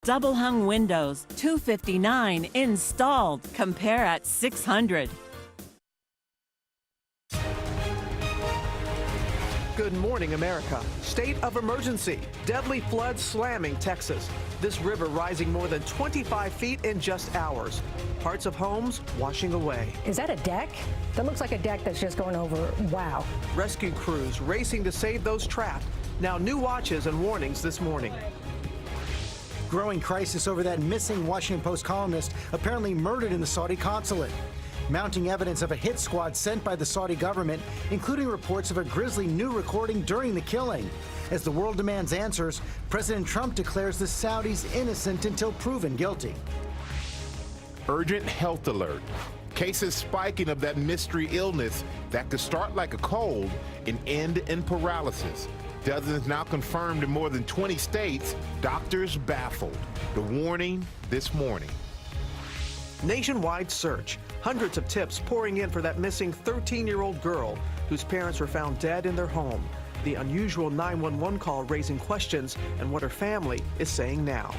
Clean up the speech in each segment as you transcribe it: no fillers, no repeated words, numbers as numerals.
Double hung windows, $259 installed. Compare at $600. Good morning, America. State of emergency. Deadly flood slamming Texas. This river rising more than 25 feet in just hours. Parts of homes washing away. Is that a deck? That looks like a deck that's just going over. Wow. Rescue crews racing to save those trapped. Now new watches and warnings this morning. Growing crisis over that missing Washington Post columnist apparently murdered in the Saudi consulate. Mounting evidence of a hit squad sent by the Saudi government, including reports of a grisly new recording during the killing. As the world demands answers, President Trump declares the Saudis innocent until proven guilty. Urgent health alert. Cases spiking of that mystery illness that could start like a cold and end in paralysis. Dozens now confirmed in more than 20 states. Doctors baffled. The warning this morning. Nationwide search. Hundreds of tips pouring in for that missing 13-year-old girl whose parents were found dead in their home. The unusual 911 call raising questions and what her family is saying now.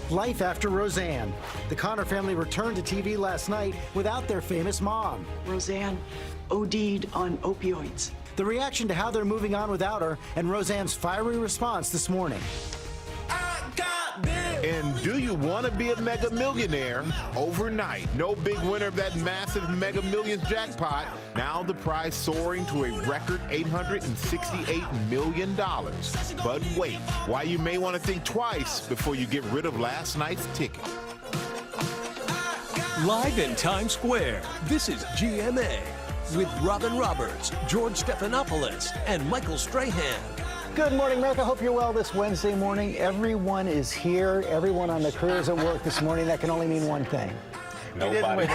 Life after Roseanne. The Connor family returned to TV last night without their famous mom. Roseanne OD'd on opioids. The reaction to how they're moving on without her and Roseanne's fiery response this morning. And do you want to be a mega millionaire overnight? No big winner of that massive Mega Millions jackpot. Now the prize soaring to a record $868 million. But wait, why you may want to think twice before you get rid of last night's ticket. Live in Times Square, this is GMA with Robin Roberts, George Stephanopoulos, and Michael Strahan. Good morning, America. Hope you're well this Wednesday morning. Everyone is here. Everyone on the crew is at work this morning. That can only mean one thing. Nobody.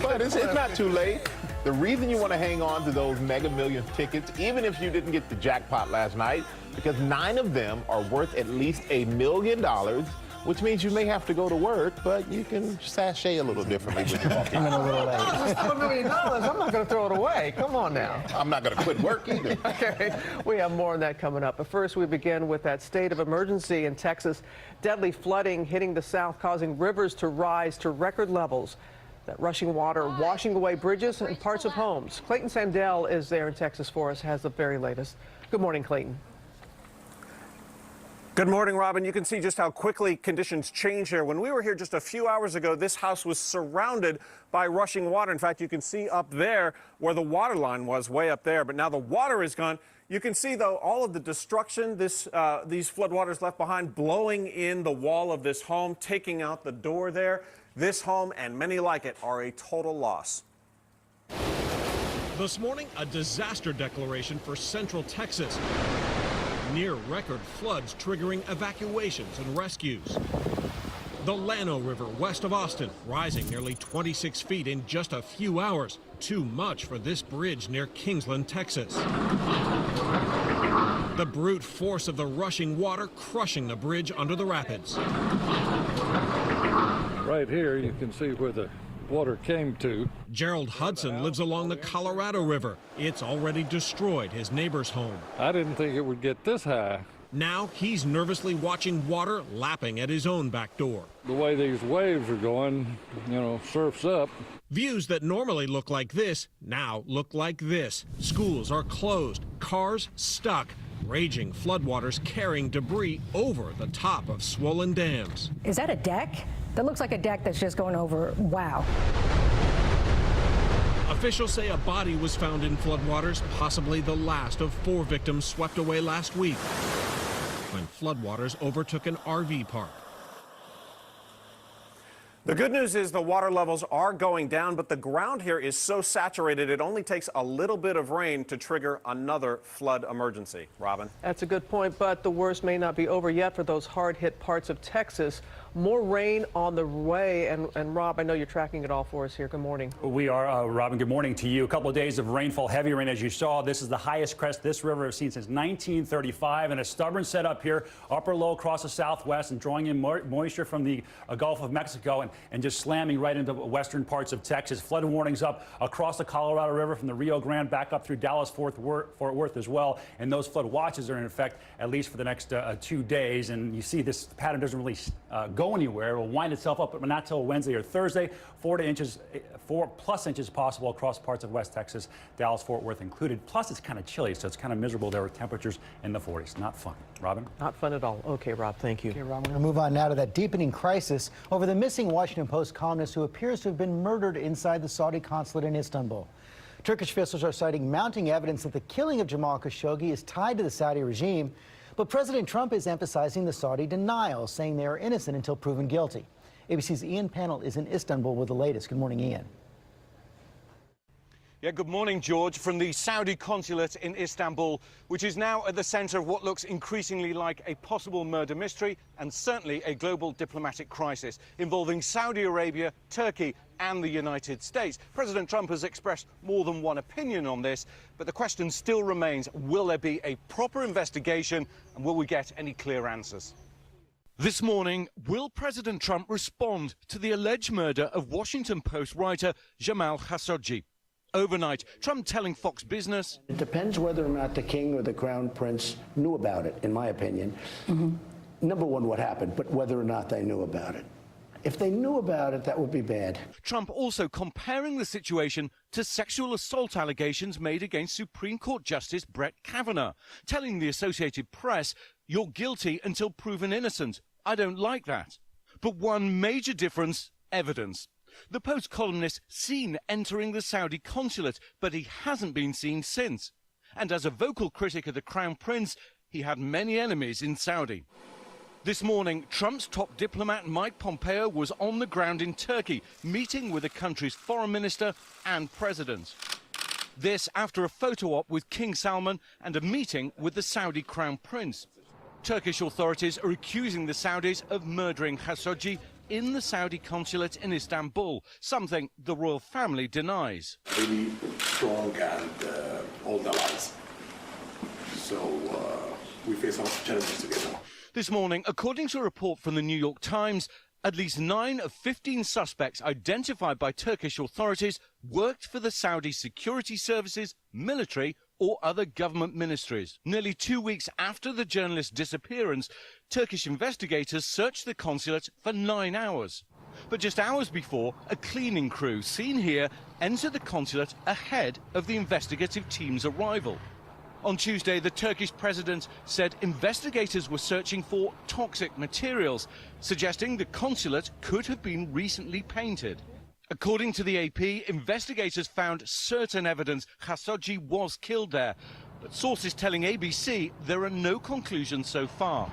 But it's not too late. The reason you want to hang on to those Mega Millions tickets, even if you didn't get the jackpot last night, because 9 of them are worth at least $1 million, which means you may have to go to work, but you can sashay a little differently when you walk in. I'm a little late. It's $1 million. I'm not going to throw it away. Come on now. I'm not going to quit work either. Okay, we have more on that coming up. But first, we begin with that state of emergency in Texas. Deadly flooding hitting the south, causing rivers to rise to record levels. That rushing water washing away bridges and parts of homes. Clayton Sandell is there in Texas for us, has the very latest. Good morning, Clayton. Good morning, Robin. You can see just how quickly conditions change here. When we were here just a few hours ago, this house was surrounded by rushing water. In fact, you can see up there where the water line was, way up there. But now the water is gone. You can see, though, all of the destruction these floodwaters left behind, blowing in the wall of this home, taking out the door there. This home and many like it are a total loss. This morning, a disaster declaration for central Texas. Near record floods triggering evacuations and rescues. The Llano River west of Austin rising nearly 26 feet in just a few hours. Too much for this bridge near Kingsland, Texas. The brute force of the rushing water crushing the bridge under the rapids. Right here you can see where the water came to. Gerald Hudson lives along the Colorado River. It's already destroyed his neighbor's home. I didn't think it would get this high. Now he's nervously watching water lapping at his own back door. The way these waves are going, surf's up. Views that normally look like this now look like this. Schools are closed, cars stuck, raging floodwaters carrying debris over the top of swollen dams. Is that a deck? That looks like a deck that's just going over. Wow. Officials say a body was found in floodwaters, possibly the last of 4 victims swept away last week when floodwaters overtook an RV park. The good news is the water levels are going down, but the ground here is so saturated it only takes a little bit of rain to trigger another flood emergency. Robin? That's a good point, but the worst may not be over yet for those hard-hit parts of Texas. More rain on the way, and Rob, I know you're tracking it all for us here. Good morning. We are, Robin, good morning to you. A couple of days of rainfall, heavy rain, as you saw. This is the highest crest this river has seen since 1935, and a stubborn setup here, upper low across the southwest and drawing in moisture from the Gulf of Mexico. And and just slamming right into western parts of Texas. Flood warnings up across the Colorado River from the Rio Grande back up through Dallas-Fort Worth as well. And those flood watches are in effect at least for the next 2 days. And you see this pattern doesn't really go anywhere. It will wind itself up, but not till Wednesday or Thursday. 4+ inches possible across parts of West Texas, Dallas-Fort Worth included. Plus, it's kind of chilly, so it's kind of miserable. There were temperatures in the 40s. Not fun. Robin? Not fun at all. Okay, Rob, thank you. Okay, Rob, we're going to move on now to that deepening crisis over the missing Washington Post columnist who appears to have been murdered inside the Saudi consulate in Istanbul. Turkish officials are citing mounting evidence that the killing of Jamal Khashoggi is tied to the Saudi regime, but President Trump is emphasizing the Saudi denial, saying they are innocent until proven guilty. ABC's Ian Pannell is in Istanbul with the latest. Good morning, Ian. Yeah, good morning, George, from the Saudi consulate in Istanbul, which is now at the center of what looks increasingly like a possible murder mystery and certainly a global diplomatic crisis involving Saudi Arabia, Turkey and the United States. President Trump has expressed more than one opinion on this, but the question still remains, will there be a proper investigation and will we get any clear answers? This morning, will President Trump respond to the alleged murder of Washington Post writer Jamal Khashoggi? Overnight, Trump telling Fox Business, "It depends whether or not the king or the crown prince knew about it, in my opinion. Number one, what happened, but whether or not they knew about it. If they knew about it, that would be bad." Trump also comparing the situation to sexual assault allegations made against Supreme Court Justice Brett Kavanaugh, telling the Associated Press, "You're guilty until proven innocent. I don't like that." But one major difference, evidence. The Post columnist seen entering the Saudi consulate, but he hasn't been seen since. And as a vocal critic of the Crown Prince, he had many enemies in Saudi. This morning, Trump's top diplomat Mike Pompeo was on the ground in Turkey, meeting with the country's foreign minister and president. This after a photo op with King Salman and a meeting with the Saudi Crown Prince. Turkish authorities are accusing the Saudis of murdering Khashoggi in the Saudi consulate in Istanbul, something the royal family denies. Really strong and old allies. So we face some challenges together. This morning, according to a report from the New York Times, at least 9 of 15 suspects identified by Turkish authorities worked for the Saudi security services, military or other government ministries. Nearly 2 weeks after the journalist's disappearance, Turkish investigators searched the consulate for 9 hours. But just hours before, a cleaning crew seen here entered the consulate ahead of the investigative team's arrival. On Tuesday, the Turkish president said investigators were searching for toxic materials, suggesting the consulate could have been recently painted. According to the AP, investigators found certain evidence Khashoggi was killed there, but sources telling ABC there are no conclusions so far.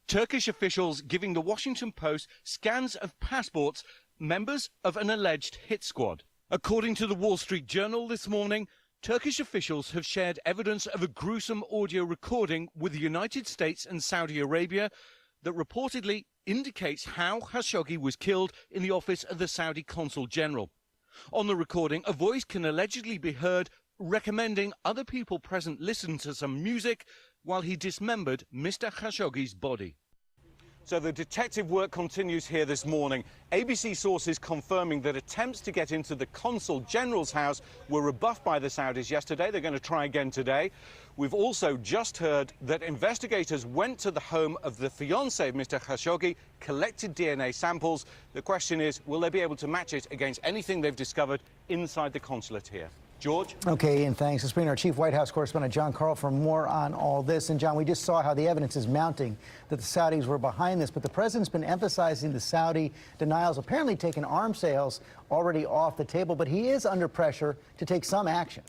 Turkish officials giving the Washington Post scans of passports, members of an alleged hit squad. According to the Wall Street Journal this morning, Turkish officials have shared evidence of a gruesome audio recording with the United States and Saudi Arabia that reportedly indicates how Khashoggi was killed in the office of the Saudi Consul General. On the recording, a voice can allegedly be heard recommending other people present listen to some music while he dismembered Mr. Khashoggi's body. So the detective work continues here this morning. ABC sources confirming that attempts to get into the Consul General's house were rebuffed by the Saudis yesterday. They're going to try again today. We've also just heard that investigators went to the home of the fiancé of Mr. Khashoggi, collected DNA samples. The question is, will they be able to match it against anything they've discovered inside the consulate here? George? Okay, Ian, thanks. Let's bring our chief White House correspondent, John Carl, for more on all this. And, John, we just saw how the evidence is mounting that the Saudis were behind this, but the president's been emphasizing the Saudi denials, apparently taking arms sales already off the table, but he is under pressure to take some action.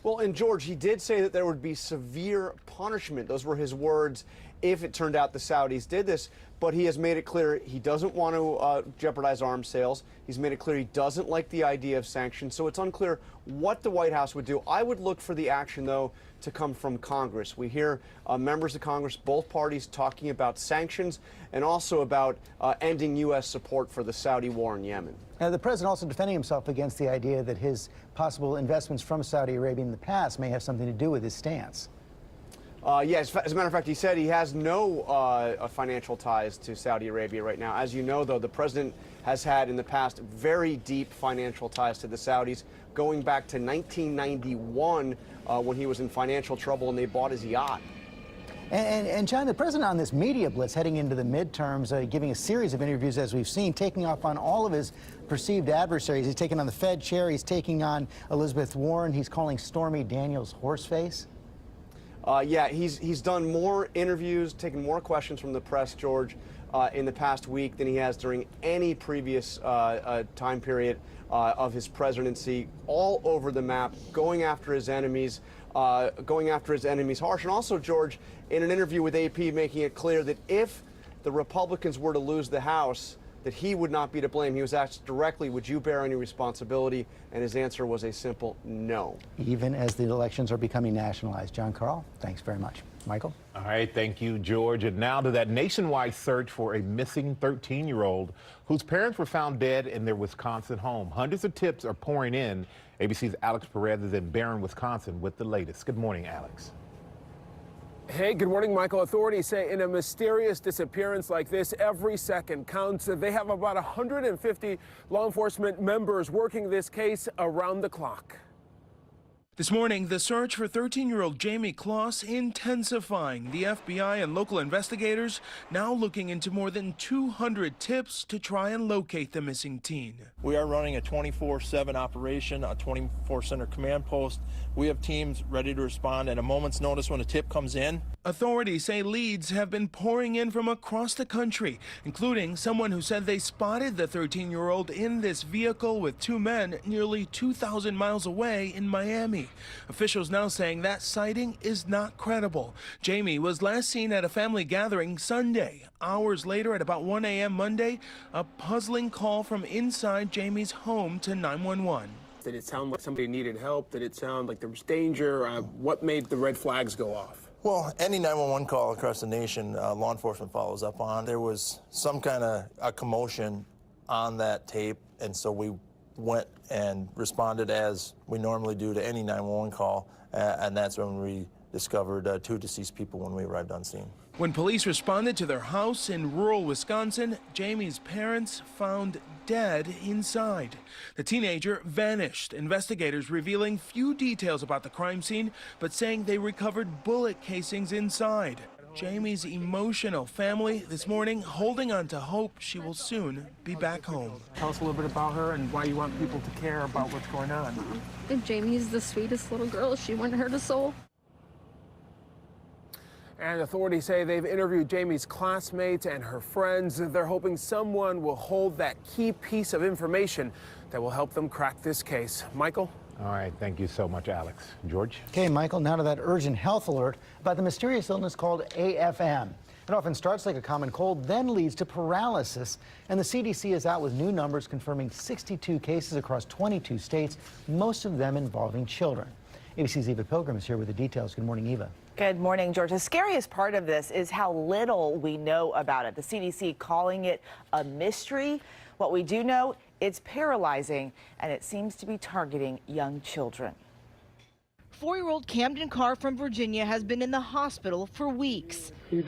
Well, and George, he did say that there would be severe punishment. Those were his words if it turned out the Saudis did this. But he has made it clear he doesn't want to jeopardize arms sales. He's made it clear he doesn't like the idea of sanctions. So it's unclear what the White House would do. I would look for the action, though, to come from Congress. We hear members of Congress, both parties, talking about sanctions and also about ending U.S. support for the Saudi war in Yemen. Now, the president also defending himself against the idea that his possible investments from Saudi Arabia in the past may have something to do with his stance. Yes, as a matter of fact, he said he has no financial ties to Saudi Arabia right now. As you know, though, the president has had in the past very deep financial ties to the Saudis, going back to 1991 when he was in financial trouble and they bought his yacht. And John, the president on this media blitz heading into the midterms, giving a series of interviews, as we've seen, taking off on all of his perceived adversaries. He's taking on the Fed chair. He's taking on Elizabeth Warren. He's calling Stormy Daniels horseface. Yeah, he's done more interviews, taken more questions from the press, George, in the past week than he has during any previous time period of his presidency, all over the map, going after his enemies harsh. And also, George, in an interview with AP, making it clear that if the Republicans were to lose the House, that he would not be to blame. He was asked directly, would you bear any responsibility? And his answer was a simple no. Even as the elections are becoming nationalized. John Carl, thanks very much. Michael? All right, thank you, George. And now to that nationwide search for a missing 13-year-old whose parents were found dead in their Wisconsin home. Hundreds of tips are pouring in. ABC's Alex Perez is in Barron, Wisconsin with the latest. Good morning, Alex. Hey, good morning, Michael. Authorities say in a mysterious disappearance like this, every second counts. They have about 150 law enforcement members working this case around the clock. This morning, the search for 13-year-old Jamie Kloss intensifying. The FBI and local investigators now looking into more than 200 tips to try and locate the missing teen. We are running a 24/7 operation, a 24-center command post. We have teams ready to respond at a moment's notice when a tip comes in. Authorities say leads have been pouring in from across the country, including someone who said they spotted the 13-year-old in this vehicle with two men nearly 2,000 miles away in Miami. Officials now saying that sighting is not credible. Jamie was last seen at a family gathering Sunday. Hours later, at about 1 a.m. Monday, a puzzling call from inside Jamie's home to 911. Did it sound like somebody needed help? Did it sound like there was danger? What made the red flags go off? Well, any 911 call across the nation, law enforcement follows up on. There was some kind of a commotion on that tape, and so we went and responded as we normally do to any 911 call, and that's when we discovered two deceased people when we arrived on scene. When police responded to their house in rural Wisconsin, Jamie's parents found dead inside. The teenager vanished. Investigators revealing few details about the crime scene, but saying they recovered bullet casings inside. Jamie's emotional family this morning holding on to hope she will soon be back home. Tell us a little bit about her and why you want people to care about what's going on. Jamie's the sweetest little girl. She wouldn't hurt a soul. And authorities say they've interviewed Jamie's classmates and her friends. They're hoping someone will hold that key piece of information that will help them crack this case. Michael? All right, thank you so much, Alex. George? Okay, Michael, now to that urgent health alert about the mysterious illness called AFM. It often starts like a common cold, then leads to paralysis. And the CDC is out with new numbers confirming 62 cases across 22 states, most of them involving children. ABC's Eva Pilgrim is here with the details. Good morning, Eva. Good morning, George. The scariest part of this is how little we know about it. The CDC calling it a mystery. What we do know, it's paralyzing, and it seems to be targeting young children. 4-year-old Camden Carr from Virginia has been in the hospital for weeks. His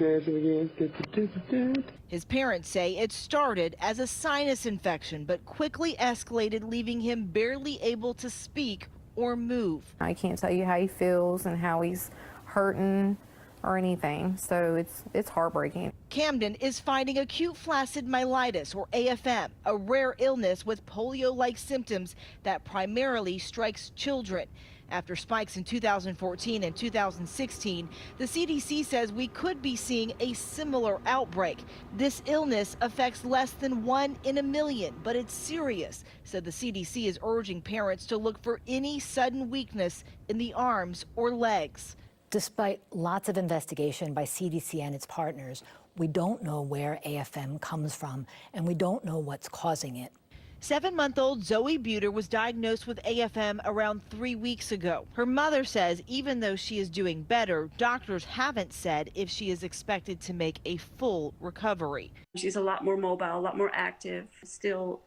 parents say it started as a sinus infection, but quickly escalated, leaving him barely able to speak or move. I can't tell you how he feels and how he's hurting or anything, so it's heartbreaking. Camden is fighting acute flaccid myelitis, or AFM, a rare illness with polio-like symptoms that primarily strikes children. After spikes in 2014 and 2016, the CDC says we could be seeing a similar outbreak. This illness affects less than 1 in a million, but it's serious, so the CDC is urging parents to look for any sudden weakness in the arms or legs. Despite lots of investigation by CDC and its partners, we don't know where AFM comes from, and we don't know what's causing it. 7-month-old Zoe Buter was diagnosed with AFM around 3 weeks ago. Her mother says even though she is doing better, doctors haven't said if she is expected to make a full recovery. She's a lot more mobile, a lot more active, still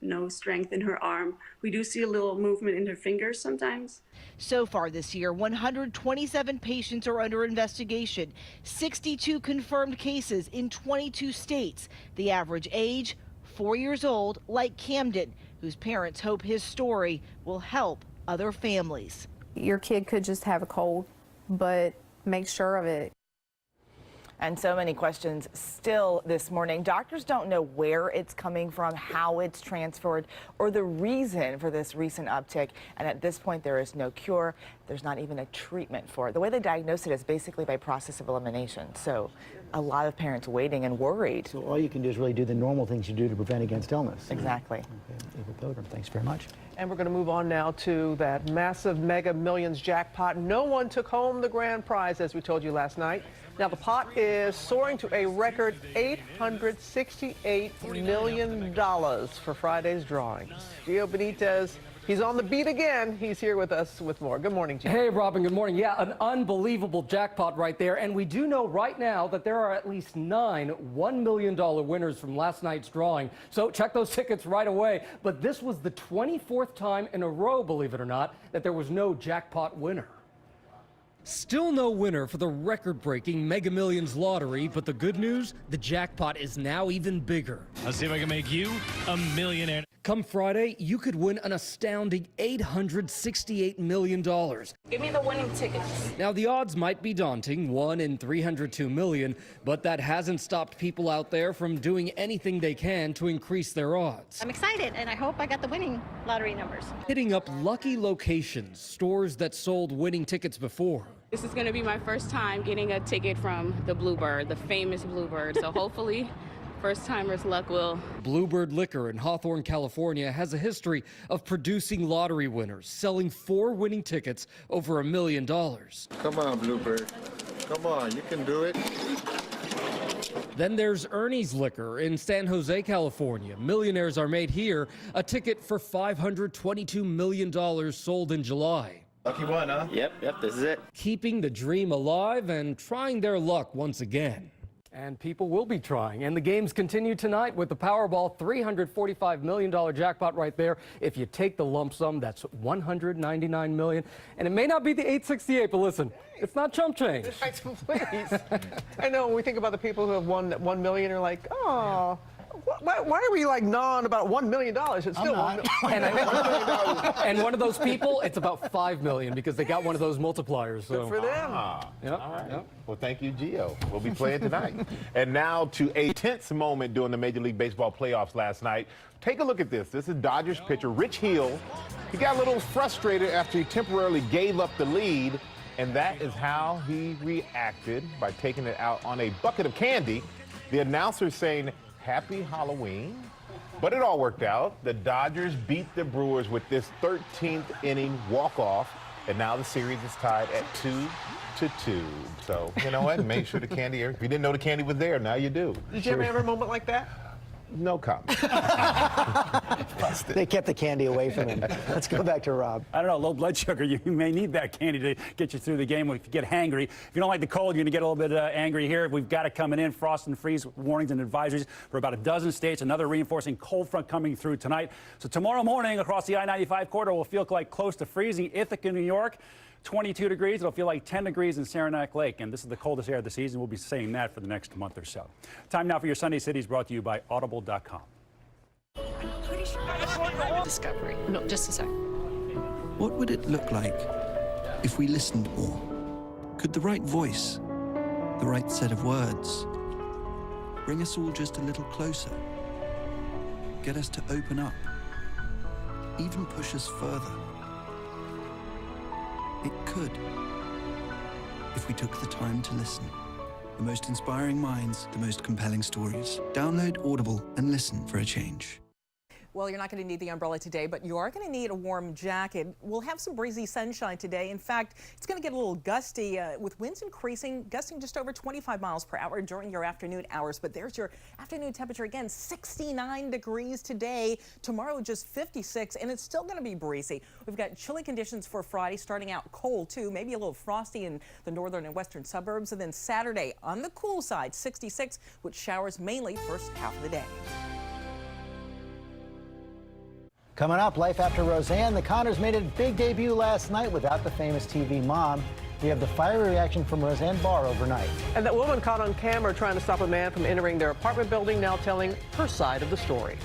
no strength in her arm. We do see a little movement in her fingers sometimes. So far this year, 127 patients are under investigation, 62 confirmed cases in 22 states. The average age, 4 years old, like Camden, whose parents hope his story will help other families. Your kid could just have a cold, but make sure of it. And so many questions still this morning. Doctors don't know where it's coming from, how it's transferred, or the reason for this recent uptick. And at this point, there is no cure. There's not even a treatment for it. The way they diagnose it is basically by process of elimination. So a lot of parents waiting and worried. So all you can do is really do the normal things you do to prevent against illness. Exactly. Okay, Ava Pilgrim, thanks very much. And we're going to move on now to that massive Mega Millions jackpot. No one took home the grand prize, as we told you last night. Now, the pot is soaring to a record $868 million for Friday's drawings. Gio Benitez, he's on the beat again. He's here with us with more. Good morning, Gio. Hey, Robin, good morning. Yeah, an unbelievable jackpot right there. And we do know right now that there are at least 9 $1 million winners from last night's drawing. So check those tickets right away. But this was the 24th time in a row, believe it or not, that there was no jackpot winner. Still no winner for the record-breaking Mega Millions lottery, but the good news, the jackpot is now even bigger. Let's see if I can make you a millionaire. Come Friday, you could win an astounding $868 million. Give me the winning tickets. Now, the odds might be daunting, 1 in 302 million, but that hasn't stopped people out there from doing anything they can to increase their odds. I'm excited, and I hope I got the winning lottery numbers. Hitting up lucky locations, stores that sold winning tickets before. This is going to be my first time getting a ticket from the Bluebird, the famous Bluebird. So hopefully, first-timers' luck will. Bluebird Liquor in Hawthorne, California has a history of producing lottery winners, selling 4 winning tickets over $1 million. Come on, Bluebird. Come on, you can do it. Then there's Ernie's Liquor in San Jose, California. Millionaires are made here. A ticket for $522 million sold in July. Lucky one, huh? Yep, this is it. Keeping the dream alive and trying their luck once again. And people will be trying. And the games continue tonight with the Powerball $345 million jackpot right there. If you take the lump sum, that's $199 million. And it may not be the 868, but listen, it's not chump change. Please. I know when we think about the people who have won that $1 million, are like, oh. Why are we like gnawing about $1 million? It's still $1 million. And one of those people, it's about $5 million because they got one of those multipliers. So. Good for them. Yep. All right. Yep. Well, thank you, Gio. We'll be playing tonight. And now to a tense moment during the Major League Baseball playoffs last night. Take a look at this. This is Dodgers pitcher Rich Hill. He got a little frustrated after he temporarily gave up the lead, and that is how he reacted by taking it out on a bucket of candy. The announcer saying, "Happy Halloween." But it all worked out. The Dodgers beat the Brewers with this 13th inning walk-off, and now the series is tied at 2-2. So, you know what? Make sure the candy, if you didn't know the candy was there, now you do. Did you ever have a moment like that? No comment. They kept the candy away from him. Let's go back to Rob. I don't know, low blood sugar, you may need that candy to get you through the game if you get hangry. If you don't like the cold, you're going to get a little bit angry here. We've got it coming in, frost and freeze warnings and advisories for about a dozen states. Another reinforcing cold front coming through tonight. So tomorrow morning across the I-95 corridor will feel like close to freezing. Ithaca, New York, 22 degrees. It'll feel like 10 degrees in Saranac Lake, and this is the coldest air of the season. We'll be saying that for the next month or so. Time now for your Sunday Cities, brought to you by Audible.com. Discovery. No, just a sec. What would it look like if we listened more? Could the right voice, the right set of words, bring us all just a little closer? Get us to open up, even push us further? It could, if we took the time to listen. The most inspiring minds, the most compelling stories. Download Audible and listen for a change. Well, you're not going to need the umbrella today, but you are going to need a warm jacket. We'll have some breezy sunshine today. In fact, it's going to get a little gusty with winds increasing, gusting just over 25 miles per hour during your afternoon hours. But there's your afternoon temperature again, 69 degrees today. Tomorrow, just 56, and it's still going to be breezy. We've got chilly conditions for Friday, starting out cold, too, maybe a little frosty in the northern and western suburbs. And then Saturday, on the cool side, 66, with showers mainly first half of the day. Coming up, life after Roseanne. The Connors made a big debut last night without the famous TV mom. We have the fiery reaction from Roseanne Barr overnight. And that woman caught on camera trying to stop a man from entering their apartment building, now telling her side of the story.